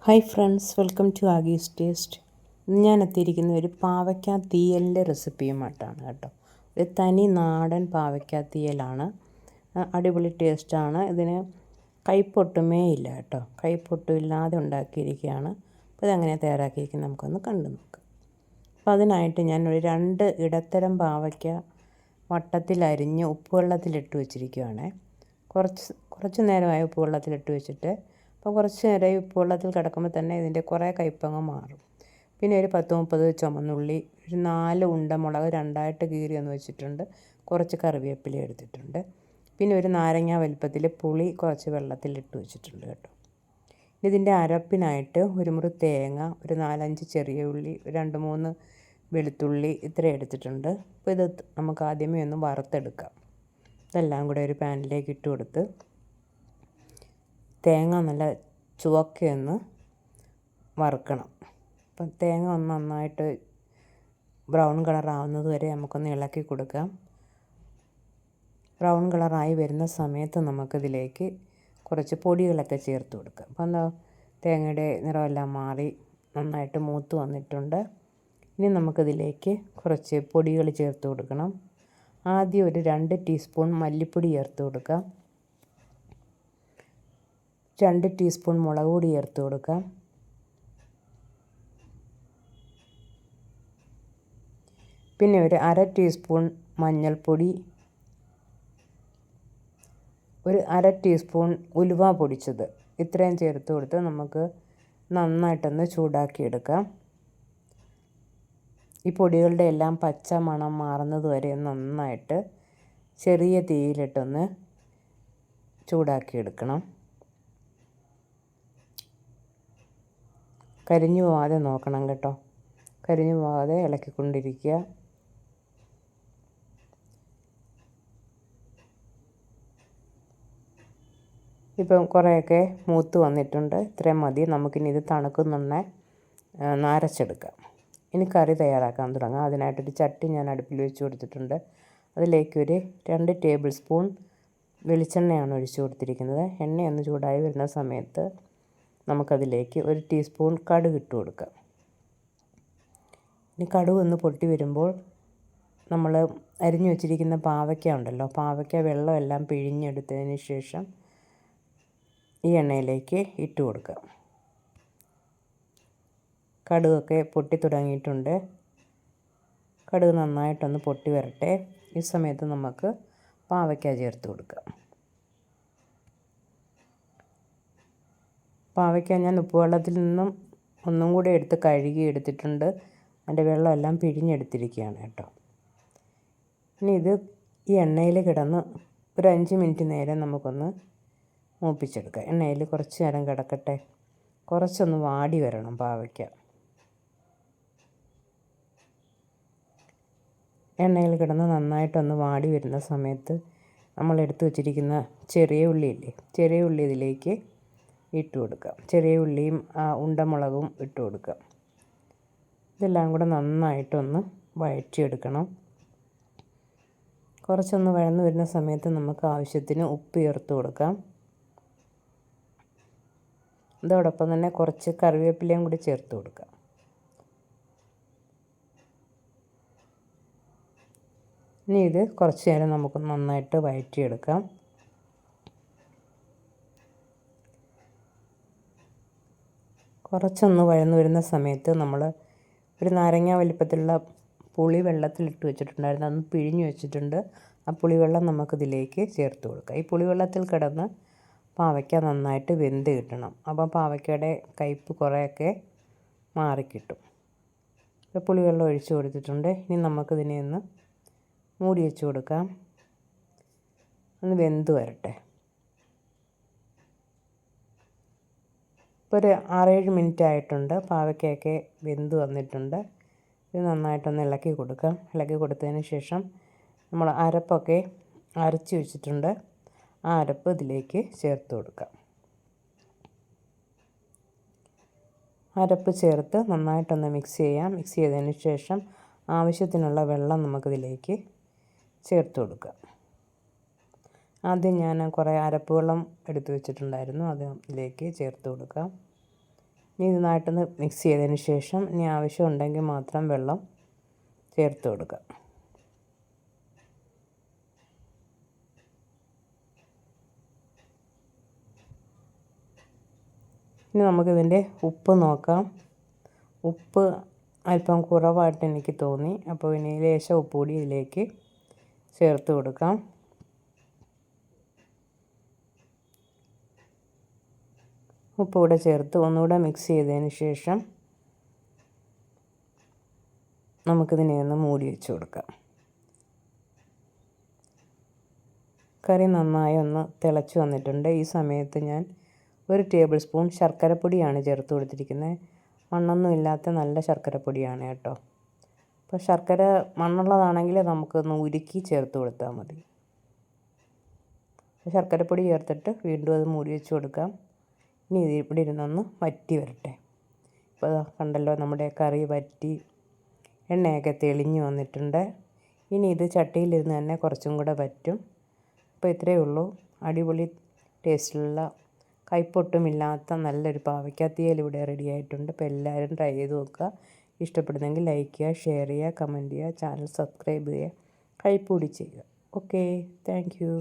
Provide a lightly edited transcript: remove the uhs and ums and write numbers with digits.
Hi friends, welcome to ആഗീസ് taste. ഞാൻ എത്തിയിരിക്കുന്ന ഒരു പാവയ്ക്ക തീയലിൻ്റെ റെസിപ്പിയുമായിട്ടാണ് കേട്ടോ. ഒരു തനി നാടൻ പാവയ്ക്ക തീയലാണ്. അടിപൊളി ടേസ്റ്റാണ്. ഇതിന് കയ്പൊട്ടുമേ ഇല്ല കേട്ടോ. കയ്പൊട്ടും ഇല്ലാതെ ഉണ്ടാക്കിയിരിക്കുകയാണ്. അപ്പോൾ ഇതെങ്ങനെയാണ് തയ്യാറാക്കിയിരിക്കുന്നത് നമുക്കൊന്ന് കണ്ടു നോക്കാം. അപ്പോൾ അതിനായിട്ട് ഞാൻ ഒരു 2 ഇടത്തരം പാവയ്ക്ക വട്ടത്തിലരിഞ്ഞ് ഉപ്പുവെള്ളത്തിലിട്ട് വെച്ചിരിക്കുകയാണ്. കുറച്ച് നേരമായി ഉപ്പുവെള്ളത്തിലിട്ട് വെച്ചിട്ട്. അപ്പോൾ കുറച്ച് നേരം ഈ ഉപ്പുവെള്ളത്തിൽ കിടക്കുമ്പോൾ തന്നെ ഇതിൻ്റെ കുറേ കയ്പങ്ങ് മാറും. പിന്നെ ഒരു 10-30 ചുമന്നുള്ളി, ഒരു 4 ഉണ്ടമുളക് 2ആയിട്ട് കീറിയൊന്ന് വെച്ചിട്ടുണ്ട്. കുറച്ച് കറിവേപ്പില എടുത്തിട്ടുണ്ട്. പിന്നെ ഒരു നാരങ്ങ വലിപ്പത്തിൽ പുളി കുറച്ച് വെള്ളത്തിലിട്ട് വെച്ചിട്ടുണ്ട് കേട്ടോ. ഇതിൻ്റെ അരപ്പിനായിട്ട് ഒരു മുറി തേങ്ങ, ഒരു 4-5 ചെറിയ ഉള്ളി, 2-3 വെളുത്തുള്ളി ഇത്ര എടുത്തിട്ടുണ്ട്. അപ്പോൾ ഇത് നമുക്ക് ആദ്യമേ ഒന്ന് വറുത്തെടുക്കാം. ഇതെല്ലാം കൂടെ ഒരു പാനിലേക്ക് ഇട്ട് കൊടുത്ത് തേങ്ങ നല്ല ചുവക്കൊന്ന് വറുക്കണം. അപ്പം തേങ്ങ ഒന്ന് നന്നായിട്ട് ബ്രൗൺ കളറാവുന്നത് വരെ നമുക്കൊന്ന് ഇളക്കി കൊടുക്കാം. ബ്രൗൺ കളറായി വരുന്ന സമയത്ത് നമുക്കിതിലേക്ക് കുറച്ച് പൊടികളൊക്കെ ചേർത്ത് കൊടുക്കാം. അപ്പം എന്താ, തേങ്ങയുടെ നിറമെല്ലാം മാറി നന്നായിട്ട് മൂത്ത് വന്നിട്ടുണ്ട്. ഇനി നമുക്കിതിലേക്ക് കുറച്ച് പൊടികൾ ചേർത്ത് കൊടുക്കണം. ആദ്യം ഒരു 2 ടീസ്പൂൺ മല്ലിപ്പൊടി ചേർത്ത് കൊടുക്കാം. 2 ടീസ്പൂൺ മുളക് പൊടി ചേർത്ത് കൊടുക്കാം. പിന്നെ ഒരു 1/2 ടീസ്പൂൺ മഞ്ഞൾപ്പൊടി, ഒരു 1/2 ടീസ്പൂൺ ഉലുവ പൊടിച്ചത്, ഇത്രയും ചേർത്ത് കൊടുത്ത് നമുക്ക് നന്നായിട്ടൊന്ന് ചൂടാക്കിയെടുക്കാം. ഈ പൊടികളുടെ എല്ലാം പച്ച മണം മാറുന്നത് വരെ നന്നായിട്ട് ചെറിയ തീയിലിട്ടൊന്ന് ചൂടാക്കിയെടുക്കണം. കരിഞ്ഞു പോകാതെ നോക്കണം കേട്ടോ. കരിഞ്ഞു പോകാതെ ഇളക്കിക്കൊണ്ടിരിക്കുക. ഇപ്പം കുറേയൊക്കെ മൂത്ത് വന്നിട്ടുണ്ട്. ഇത്രയും മതി. നമുക്കിനി ഇത് തണുക്കുന്നുണ്ടെ നരച്ചെടുക്കാം. ഇനി കറി തയ്യാറാക്കാൻ തുടങ്ങാം. അതിനായിട്ടൊരു ചട്ടി ഞാൻ അടുപ്പിൽ വെച്ച് കൊടുത്തിട്ടുണ്ട്. അതിലേക്കൊരു 2 ടേബിൾ സ്പൂൺ വെളിച്ചെണ്ണയാണ് ഒഴിച്ചു കൊടുത്തിരിക്കുന്നത്. എണ്ണയൊന്ന് ചൂടായി വരുന്ന സമയത്ത് നമുക്കതിലേക്ക് 1 ടീസ്പൂൺ കടുക് ഇട്ട് കൊടുക്കാം. ഇനി കടുക് ഒന്ന് പൊട്ടി വരുമ്പോൾ നമ്മൾ അരിഞ്ഞു വെച്ചിരിക്കുന്ന പാവയ്ക്ക ഉണ്ടല്ലോ, പാവയ്ക്ക വെള്ളമെല്ലാം പിഴിഞ്ഞെടുത്തതിന് ശേഷം ഈ എണ്ണയിലേക്ക് ഇട്ട് കൊടുക്കാം. കടുകൊക്കെ പൊട്ടി തുടങ്ങിയിട്ടുണ്ട്. കടുക് നന്നായിട്ടൊന്ന് പൊട്ടി വരട്ടെ. ഈ സമയത്ത് നമുക്ക് പാവയ്ക്ക ചേർത്ത് കൊടുക്കാം. പാവയ്ക്ക ഞാൻ ഉപ്പുവെള്ളത്തിൽ നിന്നും ഒന്നും കൂടി എടുത്ത് കഴുകി എടുത്തിട്ടുണ്ട്. അതിൻ്റെ വെള്ളമെല്ലാം പിഴിഞ്ഞെടുത്തിരിക്കുകയാണ് കേട്ടോ. ഇനി ഇത് ഈ എണ്ണയിൽ കിടന്ന് ഒരു 5 മിനിറ്റ് നേരം നമുക്കൊന്ന് മൂപ്പിച്ചെടുക്കാം. എണ്ണയിൽ കുറച്ച് നേരം കിടക്കട്ടെ. കുറച്ചൊന്ന് വാടി വരണം പാവയ്ക്ക. എണ്ണയിൽ കിടന്ന് നന്നായിട്ടൊന്ന് വാടി വരുന്ന സമയത്ത് നമ്മൾ എടുത്ത് വെച്ചിരിക്കുന്ന ചെറിയ ഉള്ളിയില്ലേ, ചെറിയ ഉള്ളി ഇതിലേക്ക് ഇട്ട് കൊടുക്കാം. ചെറിയ ഉള്ളിയും ഉണ്ടമുളകും ഇട്ട് കൊടുക്കാം. ഇതെല്ലാം കൂടെ നന്നായിട്ടൊന്ന് വഴറ്റിയെടുക്കണം. കുറച്ചൊന്ന് വഴന്ന് വരുന്ന സമയത്ത് നമുക്ക് ആവശ്യത്തിന് ഉപ്പ് ചേർത്ത് കൊടുക്കാം. അതോടൊപ്പം തന്നെ കുറച്ച് കറിവേപ്പിലയും കൂടി ചേർത്ത് കൊടുക്കാം. ഇനി ഇത് കുറച്ച് നേരം നമുക്ക് നന്നായിട്ട് വഴറ്റിയെടുക്കാം. കുറച്ചൊന്ന് വഴന്ന് വരുന്ന സമയത്ത് നമ്മൾ ഒരു നാരങ്ങ വലിപ്പത്തിലുള്ള പുളി വെള്ളത്തിലിട്ട് വെച്ചിട്ടുണ്ടായിരുന്നു. അതൊന്ന് പിഴിഞ്ഞ് വെച്ചിട്ടുണ്ട്. ആ പുളിവെള്ളം നമുക്കിതിലേക്ക് ചേർത്ത് കൊടുക്കാം. ഈ പുളിവെള്ളത്തിൽ കിടന്ന് പാവയ്ക്ക നന്നായിട്ട് വെന്ത് കിട്ടണം. അപ്പോൾ പാവയ്ക്കയുടെ കയ്പ്പ് കുറേയൊക്കെ മാറിക്കിട്ടും. ഇപ്പോൾ പുളിവെള്ളം ഒഴിച്ച് കൊടുത്തിട്ടുണ്ട്. ഇനി നമുക്കിതിനെ ഒന്ന് മൂടി വെച്ച് കൊടുക്കാം. ഒന്ന് വെന്ത് വരട്ടെ. ഇപ്പോൾ ഒരു 6-7 മിനിറ്റ് ആയിട്ടുണ്ട്. പാവയ്ക്കയൊക്കെ വെന്ത് വന്നിട്ടുണ്ട്. ഇത് നന്നായിട്ടൊന്ന് ഇളക്കി കൊടുക്കാം. ഇളക്കി കൊടുത്തതിന് ശേഷം നമ്മൾ അരപ്പൊക്കെ അരച്ച് വെച്ചിട്ടുണ്ട്. ആ അരപ്പ് ഇതിലേക്ക് ചേർത്ത് കൊടുക്കാം. അരപ്പ് ചേർത്ത് നന്നായിട്ടൊന്ന് മിക്സ് ചെയ്യാം. മിക്സ് ചെയ്തതിന് ശേഷം ആവശ്യത്തിനുള്ള വെള്ളം നമുക്കിതിലേക്ക് ചേർത്ത് കൊടുക്കാം. ആദ്യം ഞാൻ കുറേ അരപ്പ് വെള്ളം എടുത്ത് വെച്ചിട്ടുണ്ടായിരുന്നു. അത് ഇതിലേക്ക് ചേർത്ത് കൊടുക്കാം. ഇനി നന്നായിട്ടൊന്ന് മിക്സ് ചെയ്തതിന് ശേഷം ഇനി ആവശ്യമുണ്ടെങ്കിൽ മാത്രം വെള്ളം ചേർത്ത് കൊടുക്കുക. ഇനി നമുക്കിതിൻ്റെ ഉപ്പ് നോക്കാം. ഉപ്പ് അല്പം കുറവായിട്ട് എനിക്ക് തോന്നി. അപ്പോൾ ഇനി ലേശം ഉപ്പ് കൂടി ഇതിലേക്ക് ചേർത്ത് കൊടുക്കാം. ഉപ്പ് കൂടെ ചേർത്ത് ഒന്നുകൂടെ മിക്സ് ചെയ്തതിന് ശേഷം നമുക്കിതിനെ ഒന്ന് മൂടി വെച്ച് കൊടുക്കാം. കറി നന്നായി ഒന്ന് തിളച്ച് വന്നിട്ടുണ്ട്. ഈ സമയത്ത് ഞാൻ 1 ടേബിൾ സ്പൂൺ ശർക്കരപ്പൊടിയാണ് ചേർത്ത് കൊടുത്തിരിക്കുന്നത്. മണ്ണൊന്നും ഇല്ലാത്ത നല്ല ശർക്കരപ്പൊടിയാണ് കേട്ടോ. അപ്പോൾ ശർക്കര മണ്ണുള്ളതാണെങ്കിൽ നമുക്കൊന്ന് ഉരുക്കി ചേർത്ത് കൊടുത്താൽ മതി. ശർക്കരപ്പൊടി ചേർത്തിട്ട് വീണ്ടും അത് മൂടി വെച്ച് കൊടുക്കാം. ഇനി ഇവിടെ ഇരുന്നൊന്ന് വറ്റി വരട്ടെ. ഇപ്പോൾ കണ്ടല്ലോ നമ്മുടെ കറി വറ്റി എണ്ണയൊക്കെ തെളിഞ്ഞ് വന്നിട്ടുണ്ട്. ഇനി ഇത് ചട്ടിയിലിരുന്ന് തന്നെ കുറച്ചും കൂടെ വറ്റും. അപ്പോൾ ഇത്രയേ ഉള്ളൂ. അടിപൊളി ടേസ്റ്റിലുള്ള കയ്പൊട്ടുമില്ലാത്ത നല്ലൊരു പാവയ്ക്കാത്തീയൽ ഇവിടെ റെഡി ആയിട്ടുണ്ട്. അപ്പോൾ എല്ലാവരും ട്രൈ ചെയ്ത് നോക്കുക. ഇഷ്ടപ്പെടുന്നെങ്കിൽ ലൈക്ക് ചെയ്യുക, ഷെയർ ചെയ്യുക, കമൻറ്റ് ചെയ്യുക, ചാനൽ സബ്സ്ക്രൈബ് ചെയ്യുക, കയ്പ് കൂടി ചെയ്യുക. Okay, thank you.